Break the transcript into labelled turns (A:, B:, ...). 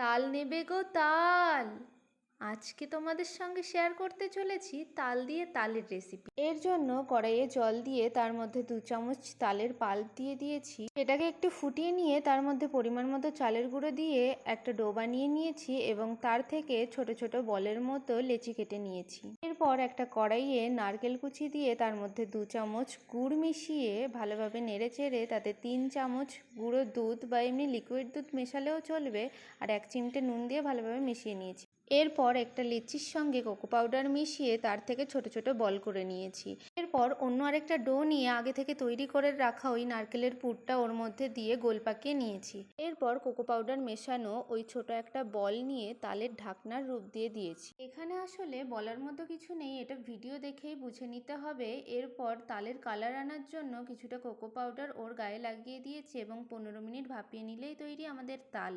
A: তাল নেবে গো তাল। আজকে তোমাদের সঙ্গে শেয়ার করতে চলেছি তাল দিয়ে তালের রেসিপি। এর জন্য কড়াইয়ে জল দিয়ে তার মধ্যে 2 চামচ তালের পাল্প দিয়ে দিয়েছি। এটাকে একটু ফুটিয়ে নিয়ে তার মধ্যে পরিমাণ মতো চালের গুঁড়ো দিয়ে একটা ডো বানিয়ে নিয়েছি এবং তার থেকে ছোট ছোট বলের মতো লেচি কেটে নিয়েছি। এরপর একটা কড়াইয়ে নারকেল কুচি দিয়ে তার মধ্যে 2 চামচ গুড় মিশিয়ে ভালোভাবে নেড়ে চেড়ে তাতে 3 চামচ গুঁড়ো দুধ বা এমনি লিকুইড দুধ মেশালেও চলবে, আর 1 চিমটে নুন দিয়ে ভালোভাবে মিশিয়ে নিয়েছি। এরপর একটা লিচির সঙ্গে কোকো পাউডার মিশিয়ে তার থেকে ছোট ছোট বল করে নিয়েছি। এরপর অন্য আরেকটা ডো নিয়ে আগে থেকে তৈরি করে রাখা ওই নারকেলের পুরটা ওর মধ্যে দিয়ে গোল পাকিয়ে নিয়েছি। এরপর কোকো পাউডার মেশানো ওই ছোট একটা বল নিয়ে তালের ঢাকনার রূপ দিয়ে দিয়েছি। এখানে আসলে বলার মতো কিছু নেই, এটা ভিডিও দেখেই বুঝে নিতে হবে। এরপর তালের কালার আনার জন্য কিছুটা কোকো পাউডার ওর গায়ে লাগিয়ে দিয়েছি এবং 15 মিনিট ভাপিয়ে নিলেই তৈরি আমাদের তাল।